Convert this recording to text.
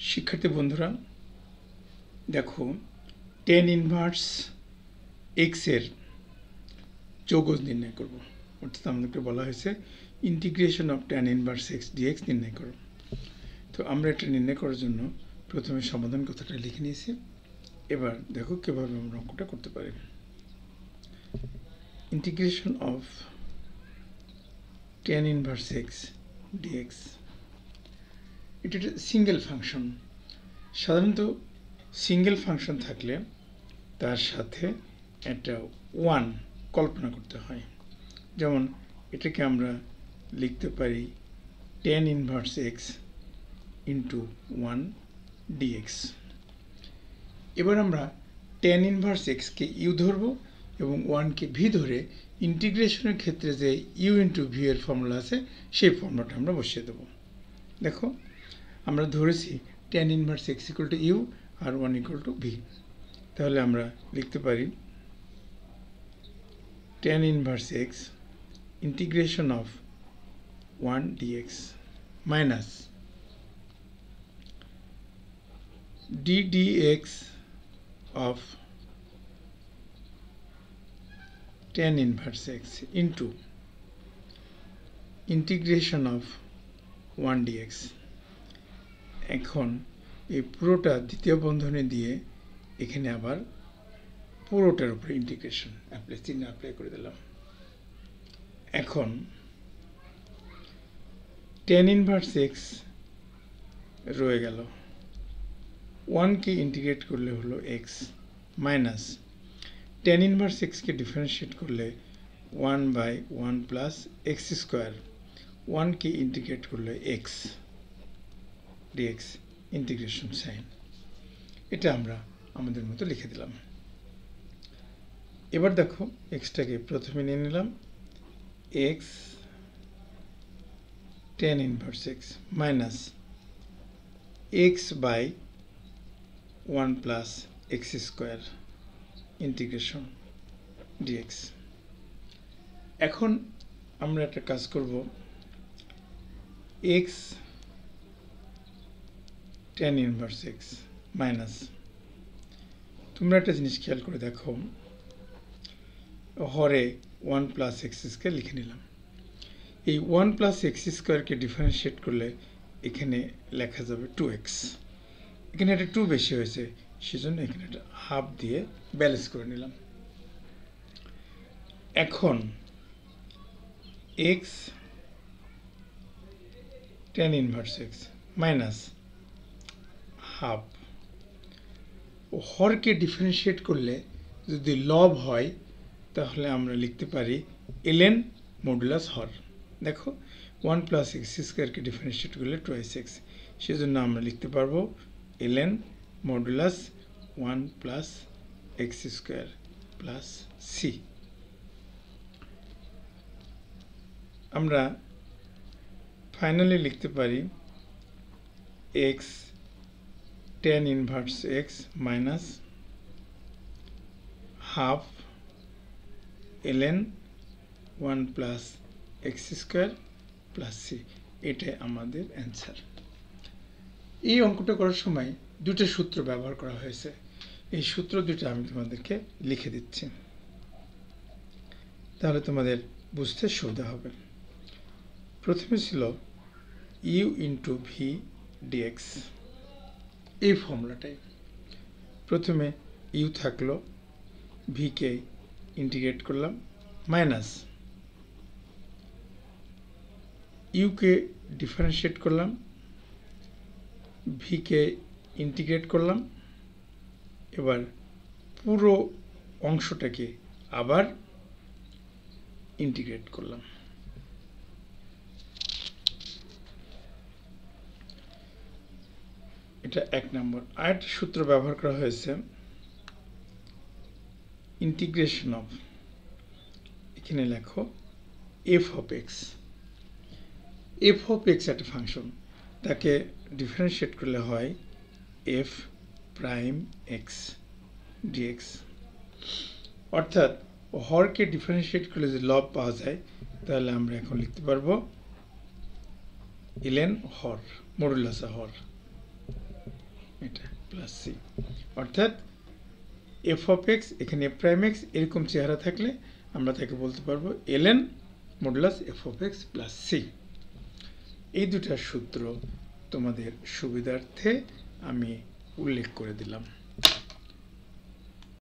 শিক্ষার্থী বন্ধুরা দেখো tan ইনভার্স x এর চৌকস নির্ণয় করব। অর্থাৎ আমাদেরকে বলা হয়েছে integration of tan inverse x dx নির্ণয় করো। তো আমরা এটা নির্ণয় করার জন্য প্রথমে সমাধান কথাটা লিখে নিয়েছি। এবার দেখো কিভাবে আমরা অঙ্কটা করতে পারি। Integration of tan inverse x dx এটা একটা সিঙ্গেল ফাংশন। সাধারণত সিঙ্গেল ফাংশন থাকলে তার সাথে একটা 1 কল্পনা করতে হয়। যেমন এটাকে আমরা লিখতে পারি tan inverse x into 1 dx। এবার আমরা tan ইনভার্স x কে u ধরব এবং 1 কে v ধরে ইন্টিগ্রেশনের ক্ষেত্রে যে u ইন্টু v এর ফর্মুলা আছে সেই ফর্মুলাটা আমরা বসিয়ে দেব। দেখো আমরা ধরেছি tan inverse x equal to u আর 1 ইকুয়াল টু v। তাহলে আমরা লিখতে পারি tan inverse x integration of 1 dx minus d dx of tan inverse x into integration of 1 dx। এখন এই পুরোটা দ্বিতীয় বন্ধনী দিয়ে এখানে আবার পুরোটার উপরে ইন্টিগ্রেশন চিহ্ন অ্যাপ্লাই করে দিলাম। এখন tan ইনভার্স x রয়ে গেল, 1 কে ইন্টিগ্রেট করলে হলো x minus tan inverse x কে ডিফারেন্সিয়েট করলে 1 বাই 1 প্লাস x স্কোয়ার, 1 কে ইন্টিগ্রেট করলে x dx ইন্টিগ্রেশন সাইন। এটা আমরা আমাদের মতো লিখে দিলাম। এবার দেখো এক্সটাকে প্রথমে নিয়ে নিলাম x tan inverse x minus x by 1 plus x square integration dx। এখন আমরা একটা কাজ করব, x tan inverse x minus, তোমরা একটা জিনিস খেয়াল করে দেখো, হরে 1 প্লাস x স্কোয়ার লিখে নিলাম। এই 1 প্লাস x স্কোয়ারকে ডিফারেন্সিয়েট করলে এখানে লেখা যাবে 2x। এখানে একটা 2 বেশি হয়েছে, সেজন্য এখানে একটা হাফ দিয়ে ব্যালেন্স করে নিলাম। এখন x tan inverse x minus half, হরকে ডিফারেন্সিয়েট করলে যদি লব হয় তাহলে আমরা লিখতে পারি ln মডুলাস হর। দেখো 1 প্লাস x স্কোয়ারকে ডিফারেন্সিয়েট করলে 2x, সেজন্য আমরা লিখতে পারবো ln modulus 1 plus x square plus c। আমরা ফাইনালি লিখতে পারি x tan inverse x minus half ln 1 plus x square plus c। এটাই আমাদের অ্যান্সার। এই অঙ্কটা করার সময় দুটো সূত্র ব্যবহার করা হয়েছে। এই সূত্র দুটো আমি তোমাদেরকে লিখে দিচ্ছি, তাহলে তোমাদের বুঝতে সুবিধা হবে। প্রথমে ছিল u ইন্টু v dx, এই ফর্মুলাটাই। প্রথমে u থাকলো, v কে ইন্টিগ্রেট করলাম, মাইনাস u কে ডিফারেন্সিয়েট করলাম, v কে ইন্টিগ্রেট করলাম। এবার পুরো অংশটাকে আবার ইন্টিগ্রেট করলাম। এটা 1 নম্বর। আরেকটা সূত্র ব্যবহার করা হয়েছে, ইন্টিগ্রেশন অফ, এখানে লেখো f of x। f of x একটা ফাংশন, তাকে ডিফারেন্সিয়েট করলে হয় f প্রাইম x dx। অর্থাৎ হরকে ডিফারেন্সিয়েট করলে যে লব পাওয়া যায়, তাহলে আমরা এখন লিখতে পারবো ln হর মডুলাস হর। এটা প্লাস সি, অর্থাৎ এফ অফ এক্স এখানে এফ প্রাইম এক্স এরকম চেহারা থাকলে আমরা তাকে বলতে পারবো LN modulus F of X plus C. এই দুটার সূত্র তোমাদের সুবিধার্থে আমি উল্লেখ করে দিলাম।